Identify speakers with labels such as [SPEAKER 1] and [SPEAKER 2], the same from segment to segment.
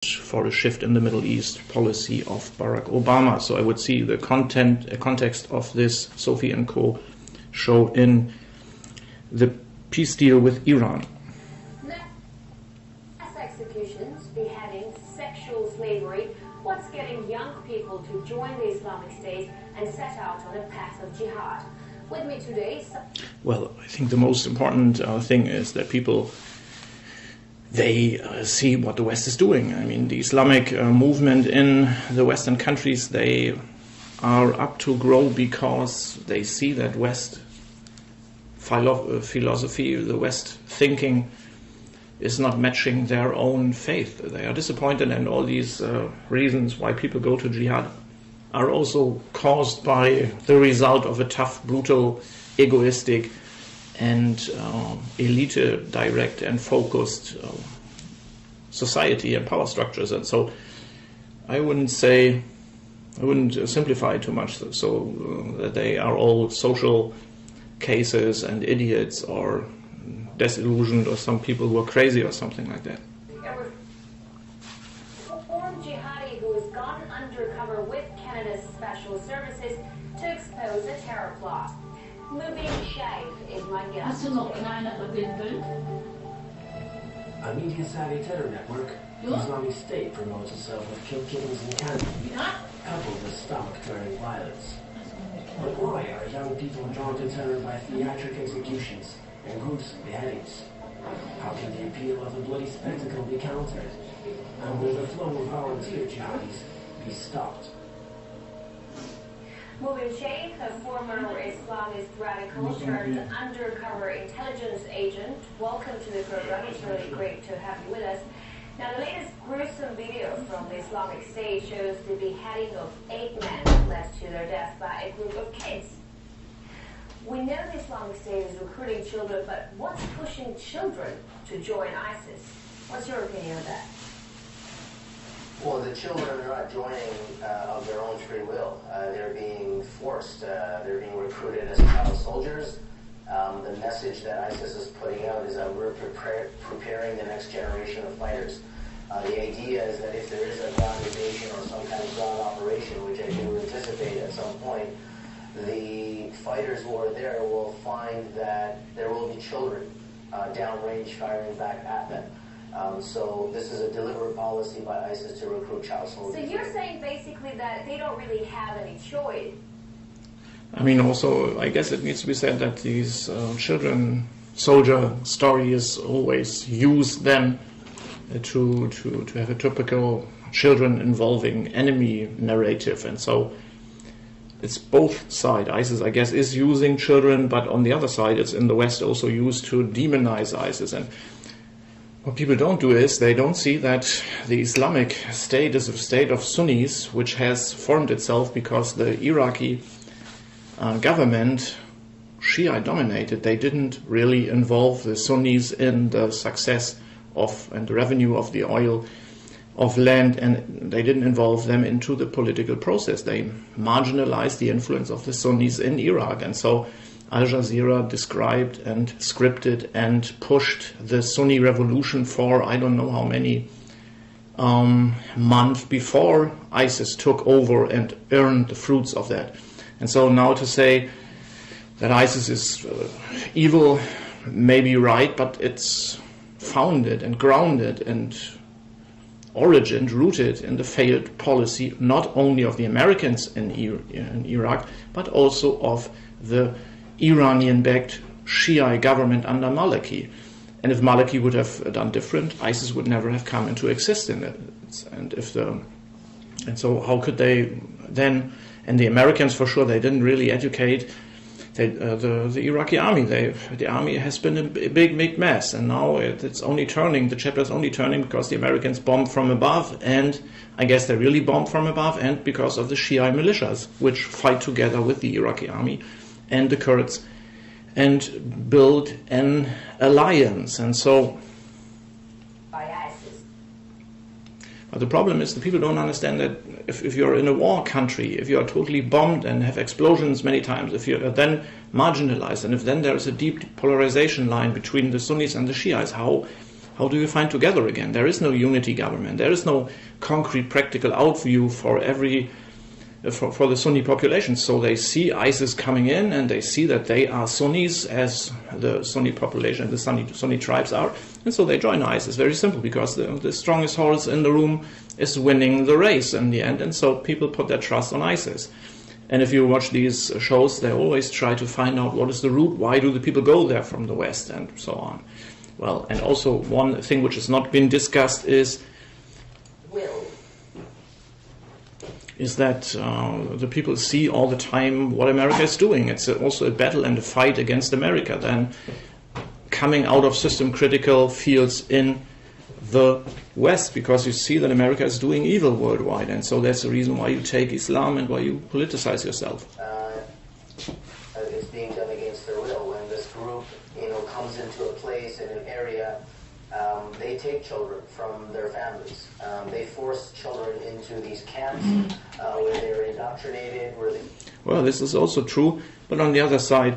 [SPEAKER 1] for a shift in the Middle East policy of Barack Obama. So I would see the context of this Sophie and Co. show in the peace deal with Iran.
[SPEAKER 2] Mass executions, beheadings, sexual slavery. What's getting young people to join the Islamic State and set out on a path of jihad? With me today...
[SPEAKER 1] Well, I think the most important thing is that people, they see what the West is doing. I mean, the Islamic movement in the Western countries, they are up to grow because they see that West philosophy, the West thinking is not matching their own faith. They are disappointed, and all these reasons why people go to jihad are also caused by the result of a tough, brutal, egoistic, and elite direct and focused society and power structures. And so I wouldn't simplify it too much, so that they are all social cases and idiots or disillusioned or some people who are crazy or something like that.
[SPEAKER 2] Former jihadi who has gone undercover with Canada's special services to expose a terror plot. Shia is my guest.
[SPEAKER 3] A media-savvy terror network, the Islamic State promotes itself with kill killings in Canada, coupled with stomach-turning violence. But why are young people drawn to terror by theatric executions and gruesome beheadings? How can the appeal of the bloody spectacle be countered? And will the flow of volunteer jihadis be stopped?
[SPEAKER 2] Shia, a former Islamist radical turned undercover intelligence agent. Welcome to the program. It's really great to have you with us. Now, the latest gruesome video from the Islamic State shows the beheading of 8 men led to their death by a group of kids. We know the Islamic State is recruiting children, but what's pushing children to join ISIS? What's your opinion of that?
[SPEAKER 4] Well, the children are not joining of their own free will. They're being forced. They're being recruited as child soldiers. The message that ISIS is putting out is that we're preparing the next generation of fighters. The idea is that if there is a ground invasion or some kind of ground operation, which I do anticipate at some point, the fighters who are there will find that there will be children downrange firing back at them. So this is a deliberate policy by ISIS to recruit child soldiers.
[SPEAKER 2] So you're saying basically that they don't really have any choice.
[SPEAKER 1] I mean, also, I guess it needs to be said that these children soldier story is always used then to have a typical children involving enemy narrative. And so it's both sides. ISIS, I guess, is using children, but on the other side, it's in the West also used to demonize ISIS. And what people don't do is they don't see that the Islamic State is a state of Sunnis, which has formed itself because the Iraqi government, Shia dominated. They didn't really involve the Sunnis in the success of and the revenue of the oil of land, and they didn't involve them into the political process. They marginalized the influence of the Sunnis in Iraq, and so Al Jazeera described and scripted and pushed the Sunni revolution for I don't know how many months before ISIS took over and earned the fruits of that. And so now to say that ISIS is evil may be right, but it's founded and grounded and rooted in the failed policy not only of the Americans in Iraq, but also of the Iranian-backed Shia government under Maliki. And if Maliki would have done different, ISIS would never have come into existence. And so how could they then? And the Americans, for sure, they didn't really educate the Iraqi army. The army has been a big mess, and now it's only turning. The chapter is only turning because the Americans bombed from above, and I guess they really bombed from above, and because of the Shia militias, which fight together with the Iraqi army and the Kurds, and build an alliance. And so, but the problem is the people don't understand that if you're in a war country, if you are totally bombed and have explosions many times, if you're then marginalized, and if then there is a deep polarization line between the Sunnis and the Shias, how how do you find together again? There is no unity government. There is no concrete, practical outview for the Sunni population. So they see ISIS coming in, and they see that they are Sunnis, as the Sunni population, the Sunni tribes are, and so they join ISIS. Very simple, because the strongest horse in the room is winning the race in the end, and so people put their trust on ISIS. And if you watch these shows, they always try to find out what is the root, why do the people go there from the West, and so on. Well, and also one thing which has not been discussed is that the people see all the time what America is doing. It's also a battle and a fight against America, then coming out of system-critical fields in the West, because you see that America is doing evil worldwide, and so that's the reason why you take Islam and why you politicize yourself.
[SPEAKER 4] It's being done against their will. When this group, comes into a place in an area, they take children from their families. They force children into these camps where they're indoctrinated. Well,
[SPEAKER 1] this is also true, but on the other side,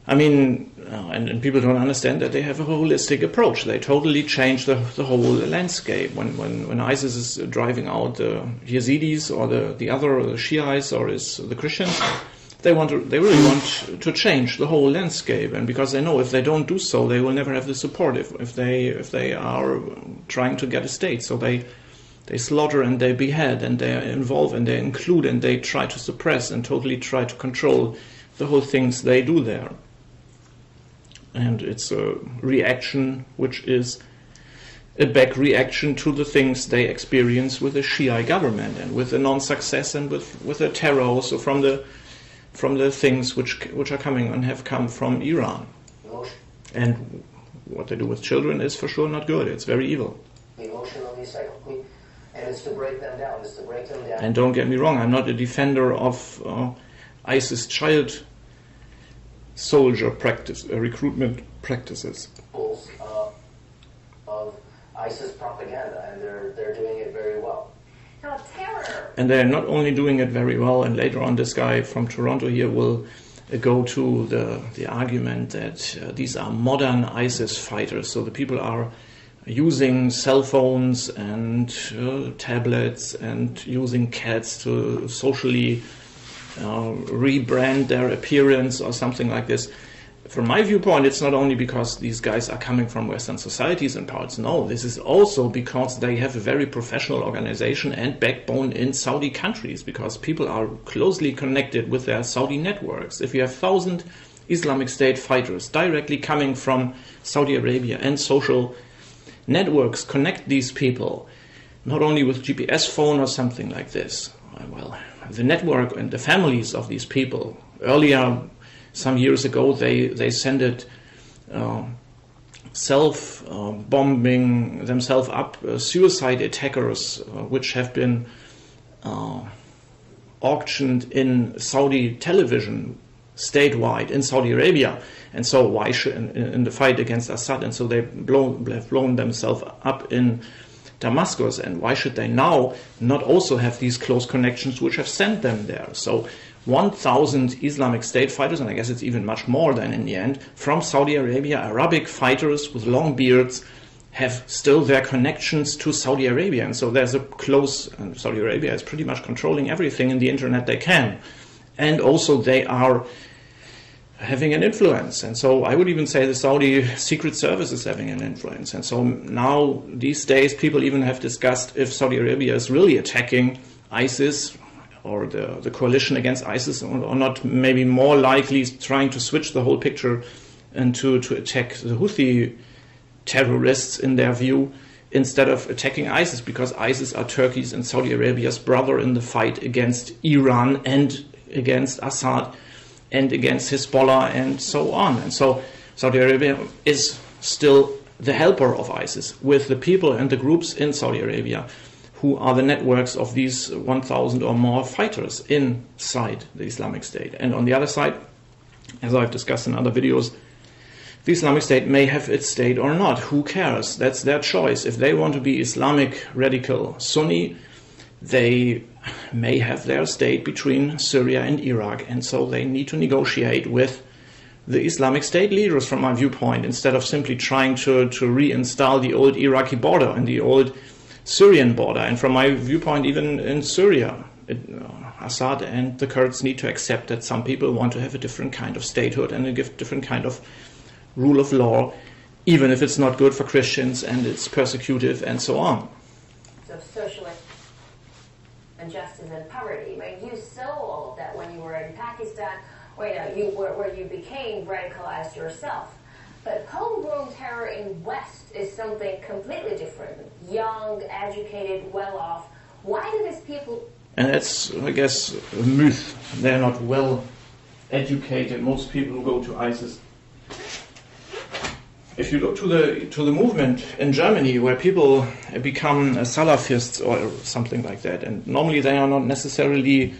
[SPEAKER 1] I mean, and people don't understand that they have a holistic approach. They totally change the whole landscape. When ISIS is driving out the Yazidis or the other Shiites or the Christians, they really want to change the whole landscape, and because they know if they don't do so, they will never have the support if they are trying to get a state. So they slaughter and they behead and they involve and they include and they try to suppress and totally try to control the whole things they do there. And it's a reaction which is a back reaction to the things they experience with the Shia government and with the non-success and with the terror also from the things which are coming and have come from Iran. And what they do with children is for sure not good. It's very evil.
[SPEAKER 4] Emotionally, psychically, and it's to break them down. It's to break them down.
[SPEAKER 1] And don't get me wrong, I'm not a defender of ISIS child soldier recruitment practices.
[SPEAKER 4] Of ISIS propaganda, and they're doing it very well.
[SPEAKER 2] Now, terror.
[SPEAKER 1] And they're not only doing it very well, and later on this guy from Toronto here will go to the argument that these are modern ISIS fighters. So the people are using cell phones and tablets and using cats to socially rebrand their appearance or something like this. From my viewpoint, it's not only because these guys are coming from Western societies and parts. No, this is also because they have a very professional organization and backbone in Saudi countries, because people are closely connected with their Saudi networks. If you have 1,000 Islamic State fighters directly coming from Saudi Arabia and social networks connect these people, not only with GPS phone or something like this. Well, the network and the families of these people. Earlier, some years ago, they sent self-bombing themselves up suicide attackers, which have been auctioned in Saudi television statewide in Saudi Arabia. And so why should in the fight against Assad? And so have blown themselves up in Damascus, and why should they now not also have these close connections which have sent them there? So 1,000 Islamic State fighters, and I guess it's even much more than in the end, from Saudi Arabia, Arabic fighters with long beards, have still their connections to Saudi Arabia. And so there's a close, and Saudi Arabia is pretty much controlling everything in the internet they can. And also they are having an influence. And so I would even say the Saudi Secret Service is having an influence. And so now, these days, people even have discussed if Saudi Arabia is really attacking ISIS or the coalition against ISIS, or not, maybe more likely trying to switch the whole picture and to attack the Houthi terrorists in their view, instead of attacking ISIS, because ISIS are Turkey's and Saudi Arabia's brother in the fight against Iran and against Assad and against Hezbollah and so on. And so Saudi Arabia is still the helper of ISIS, with the people and the groups in Saudi Arabia who are the networks of these 1,000 or more fighters inside the Islamic State. And on the other side, as I've discussed in other videos, the Islamic State may have its state or not. Who cares? That's their choice. If they want to be Islamic radical Sunni, they may have their state between Syria and Iraq, and so they need to negotiate with the Islamic State leaders, from my viewpoint, instead of simply trying to reinstall the old Iraqi border and the old Syrian border. And from my viewpoint, even in Syria, Assad and the Kurds need to accept that some people want to have a different kind of statehood and a different kind of rule of law, even if it's not good for Christians and it's persecutive and so on.
[SPEAKER 2] Of socialist injustice and poverty, right? You saw all of that when you were in Pakistan, where you became radicalized yourself. But homegrown terror in West is something completely different. Young, educated, well-off. Why do these people...
[SPEAKER 1] And that's, I guess, a myth. They're not well educated. Most people who go to ISIS. If you look to the movement in Germany, where people become Salafists or something like that, and normally they are not necessarily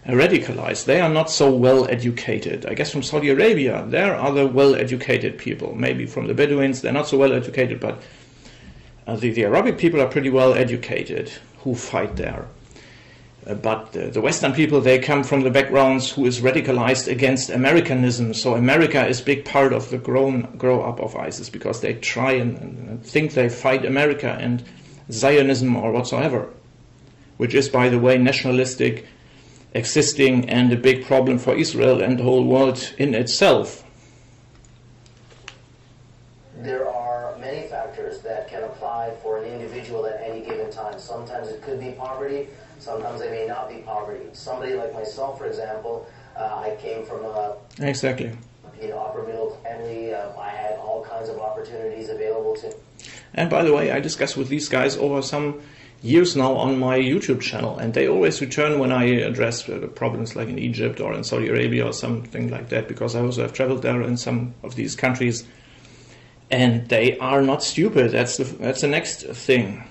[SPEAKER 1] radicalized. They are not so well educated. I guess from Saudi Arabia, there are the well educated people. Maybe from the Bedouins, they're not so well educated, but the Arabic people are pretty well educated who fight there. But the Western people, they come from the backgrounds who is radicalized against Americanism. So America is a big part of the grow up of ISIS, because they try and think they fight America and Zionism or whatsoever, which is, by the way, nationalistic, existing, and a big problem for Israel and the whole world in itself.
[SPEAKER 4] There are many factors that can apply for an individual at any given time. Sometimes it could be poverty. Sometimes it may not be poverty. Somebody like myself, for example, I came from a upper middle family. I had all kinds of opportunities available to.
[SPEAKER 1] And by the way, I discuss with these guys over some years now on my YouTube channel, and they always return when I address problems like in Egypt or in Saudi Arabia or something like that, because I also have traveled there in some of these countries, and they are not stupid. That's the next thing.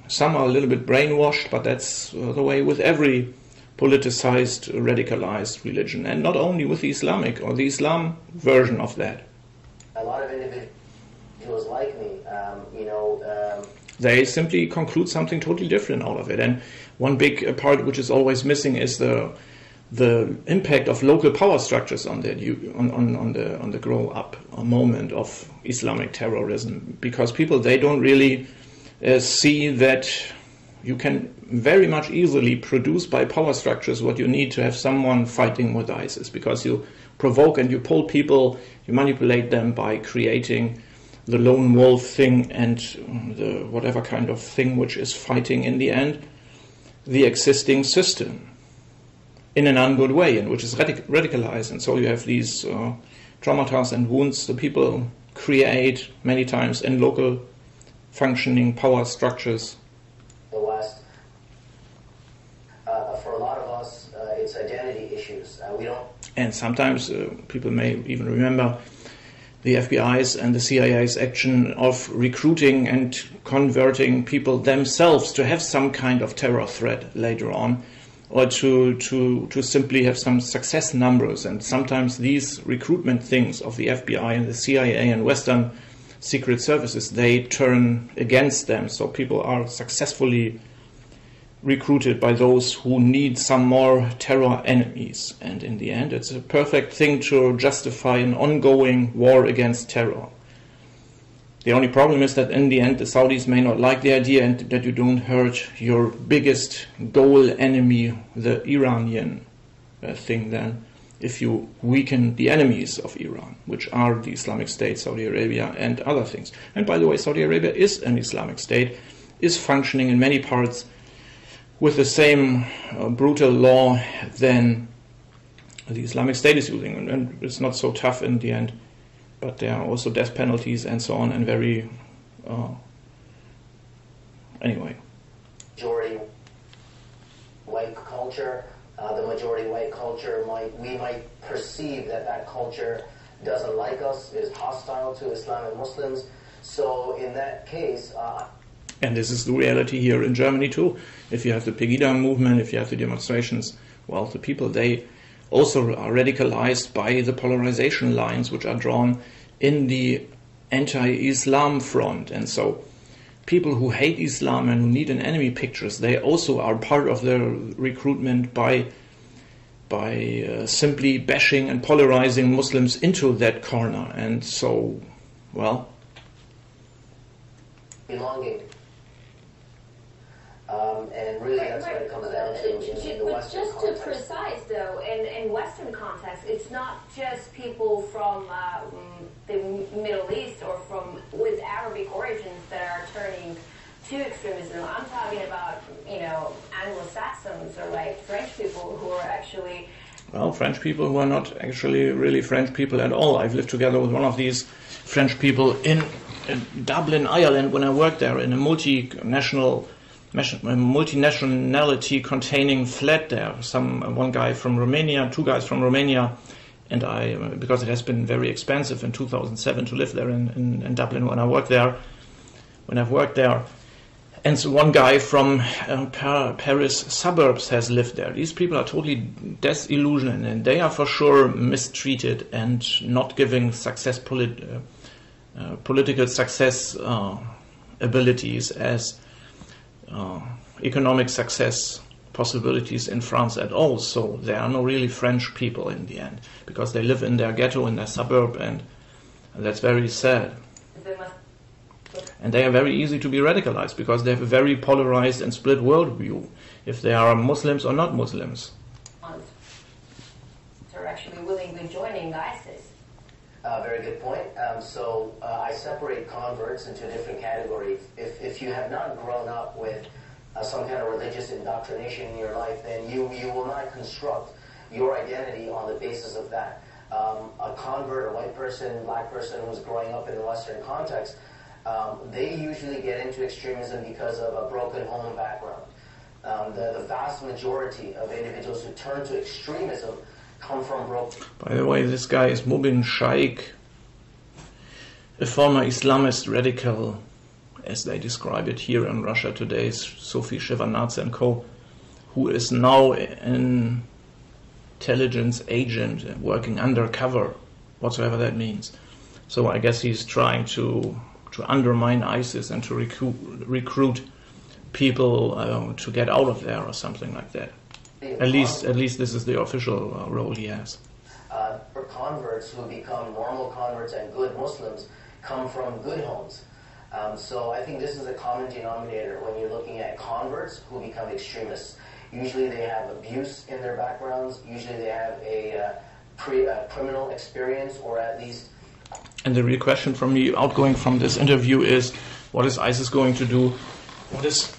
[SPEAKER 1] Some are a little bit brainwashed, but that's the way with every politicized, radicalized religion, and not only with the Islamic or the Islam version of that.
[SPEAKER 4] A lot of individuals like me,
[SPEAKER 1] they simply conclude something totally different out of it. And one big part which is always missing is the impact of local power structures on the grow up moment of Islamic terrorism, because people, they don't really see that you can very much easily produce by power structures what you need to have someone fighting with ISIS, because you provoke and you pull people, you manipulate them by creating the lone wolf thing and the whatever kind of thing which is fighting in the end the existing system in an ungood way, and which is radicalized. And so you have these traumata and wounds the people create many times in local functioning power structures.
[SPEAKER 4] The West, for a lot of us, it's identity issues. We don't.
[SPEAKER 1] And sometimes people may even remember the FBI's and the CIA's action of recruiting and converting people themselves to have some kind of terror threat later on, or to simply have some success numbers. And sometimes these recruitment things of the FBI and the CIA and Western secret services, they turn against them. So people are successfully recruited by those who need some more terror enemies. And in the end, it's a perfect thing to justify an ongoing war against terror. The only problem is that in the end, the Saudis may not like the idea, and that you don't hurt your biggest goal enemy, the Iranian thing then, if you weaken the enemies of Iran, which are the Islamic State, Saudi Arabia, and other things. And by the way, Saudi Arabia is an Islamic State, is functioning in many parts with the same brutal law than the Islamic State is using. And it's not so tough in the end, but there are also death penalties and so on, and very... anyway.
[SPEAKER 4] Majority white culture. The majority white culture we might perceive that culture doesn't like us, is hostile to Islam and Muslims. So in that case,
[SPEAKER 1] and this is the reality here in Germany too. If you have the Pegida movement, if you have the demonstrations, well, the people, they also are radicalized by the polarization lines which are drawn in the anti-Islam front. And so people who hate Islam and who need an enemy pictures, they also are part of the recruitment by simply bashing and polarizing Muslims into that corner. And so, well,
[SPEAKER 4] belonging. And really that's what it comes down to in the Western
[SPEAKER 2] just
[SPEAKER 4] context.
[SPEAKER 2] to precise though, in Western context, it's not just people from the Middle East or from with Arabic origins that are turning to extremism. I'm talking about, you know, Anglo-Saxons or like French people who are actually...
[SPEAKER 1] Well, French people who are not actually really French people at all. I've lived together with one of these French people in Dublin, Ireland, when I worked there in a multinationality containing flat there. One guy from Romania, two guys from Romania, and I, because it has been very expensive in 2007 to live there in Dublin when I've worked there. And so one guy from Paris suburbs has lived there. These people are totally disillusioned, and they are for sure mistreated and not giving political success abilities as economic success possibilities in France at all. So there are no really French people in the end, because they live in their ghetto, in their suburb, and that's very sad. And they are very easy to be radicalized because they have a very polarized and split worldview, if they are Muslims or not Muslims.
[SPEAKER 2] They're actually willingly joining ISIS.
[SPEAKER 4] Very good point. So I separate converts into different categories. If you have not grown up with some kind of religious indoctrination in your life, then you will not construct your identity on the basis of that. A convert, a white person, black person who's growing up in a Western context, they usually get into extremism because of a broken home background. The vast majority of individuals who turn to extremism come from broken...
[SPEAKER 1] By the way, this guy is Mubin Shaikh, a former Islamist radical, as they describe it here in Russia today, Sophie Shevardnadze and co., who is now an intelligence agent working undercover, whatsoever that means. So I guess he's trying to undermine ISIS and to recruit people to get out of there or something like that. At least this is the official role he has.
[SPEAKER 4] For converts who become normal converts and good Muslims come from good homes. So I think this is a common denominator when you're looking at converts who become extremists. Usually they have abuse in their backgrounds. Usually they have a criminal experience, or at least...
[SPEAKER 1] And the real question from me outgoing from this interview is, what is ISIS going to do? What is,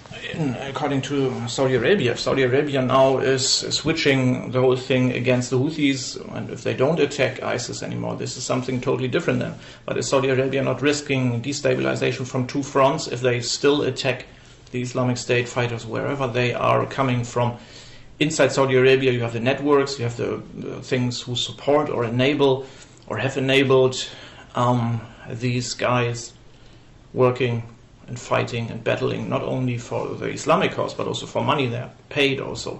[SPEAKER 1] according to Saudi Arabia, Saudi Arabia now is switching the whole thing against the Houthis, and if they don't attack ISIS anymore, this is something totally different then. But is Saudi Arabia not risking destabilization from two fronts if they still attack the Islamic State fighters wherever they are coming from? Inside Saudi Arabia you have the networks, you have the things who support or enable or have enabled these guys working and fighting and battling not only for the Islamic cause but also for money. They're paid also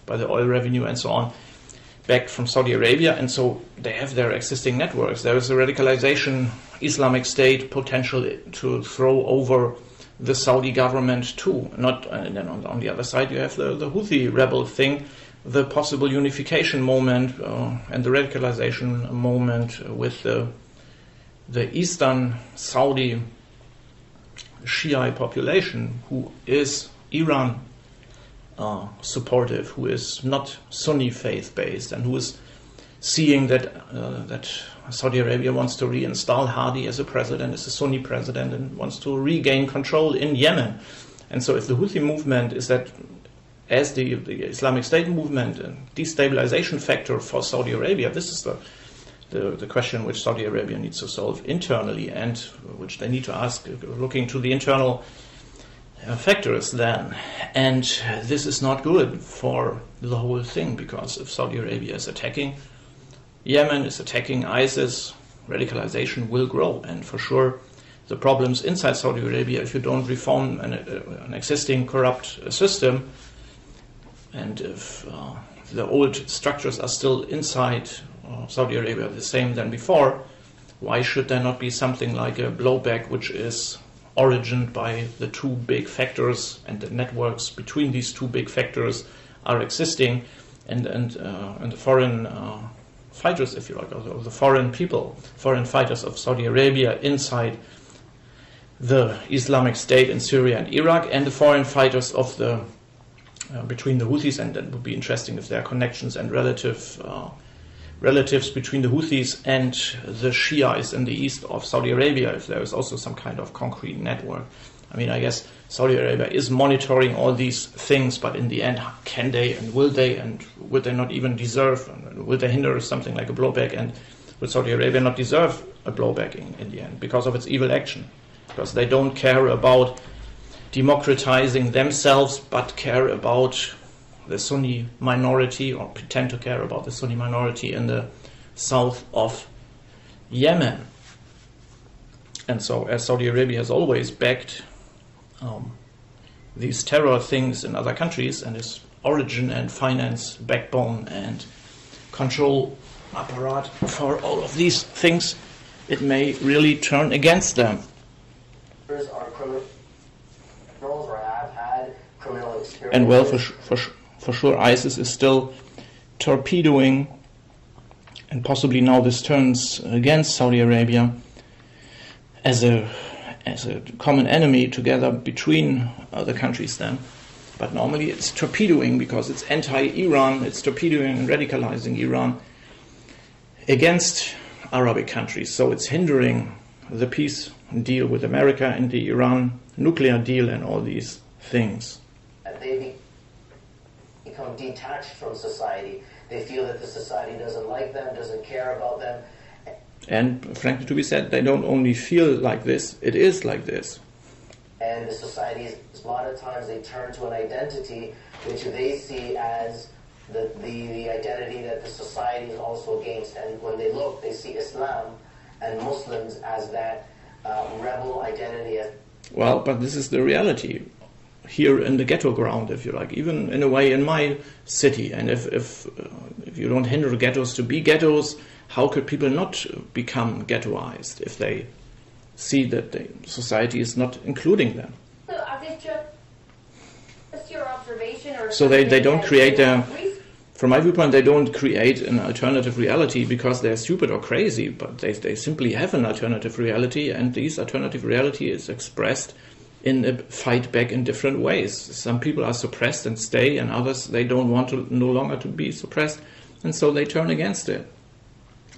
[SPEAKER 1] by the oil revenue and so on, backed from Saudi Arabia, and so they have their existing networks. There is a radicalization Islamic State potential to throw over the Saudi government too. And then on the other side you have the Houthi rebel thing, the possible unification moment and the radicalization moment with the eastern Saudi Shia population, who is Iran supportive, who is not Sunni faith based, and who is seeing that Saudi Arabia wants to reinstall Hadi as a president, as a Sunni president, and wants to regain control in Yemen. And so if the Houthi movement is that, as the Islamic State movement, a destabilization factor for Saudi Arabia, this is the question which Saudi Arabia needs to solve internally, and which they need to ask, looking to the internal factors then. And this is not good for the whole thing, because if Saudi Arabia is attacking Yemen, is attacking ISIS, radicalization will grow. And for sure the problems inside Saudi Arabia, if you don't reform an existing corrupt system, and if the old structures are still inside Saudi Arabia the same than before, why should there not be something like a blowback which is origined by the two big factors, and the networks between these two big factors are existing, and the foreign fighters, if you like, or the foreign people, foreign fighters of Saudi Arabia inside the Islamic State in Syria and Iraq, and the foreign fighters of the between the Houthis, and that would be interesting if there are connections and relatives between the Houthis and the Shias in the east of Saudi Arabia, if there is also some kind of concrete network. I mean, I guess Saudi Arabia is monitoring all these things, but in the end, can they and will they not even deserve, will they hinder something like a blowback, and will Saudi Arabia not deserve a blowback in the end because of its evil action? Because they don't care about democratizing themselves, but care about the Sunni minority, or pretend to care about the Sunni minority in the south of Yemen. And so, as Saudi Arabia has always backed these terror things in other countries, and its origin and finance backbone and control apparat for all of these things, it may really turn against them.
[SPEAKER 4] Are criminals or have had criminal experience.
[SPEAKER 1] And well, for sure, ISIS is still torpedoing, and possibly now this turns against Saudi Arabia as a common enemy together between the countries then. But normally it's torpedoing because it's anti-Iran, it's torpedoing and radicalizing Iran against Arabic countries. So it's hindering the peace deal with America and the Iran nuclear deal and all these things.
[SPEAKER 4] They become detached from society. They feel that the society doesn't like them, doesn't care about them.
[SPEAKER 1] And frankly, to be said, they don't only feel like this, it is like this.
[SPEAKER 4] And the societies, a lot of times they turn to an identity which they see as the identity that the society is also against. And when they look, they see Islam and Muslims as that rebel identity.
[SPEAKER 1] Well, but this is the reality here in the ghetto ground, if you like, even in a way in my city. And if you don't hinder ghettos to be ghettos, how could people not become ghettoized if they see that the society is not including them?
[SPEAKER 2] So are these just your observation, or
[SPEAKER 1] so they don't create from my viewpoint, they don't create an alternative reality because they're stupid or crazy, but they simply have an alternative reality, and this alternative reality is expressed in a fight back in different ways. Some people are suppressed and stay, and others, they don't want to no longer to be suppressed, and so they turn against it.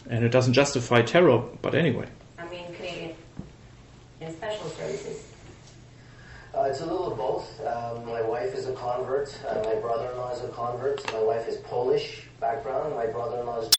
[SPEAKER 1] And it doesn't justify terror, but anyway.
[SPEAKER 2] I mean, Canadian special services.
[SPEAKER 4] It's a little of both. My wife is a convert. My brother-in-law is a convert. My wife is Polish background. My brother-in-law is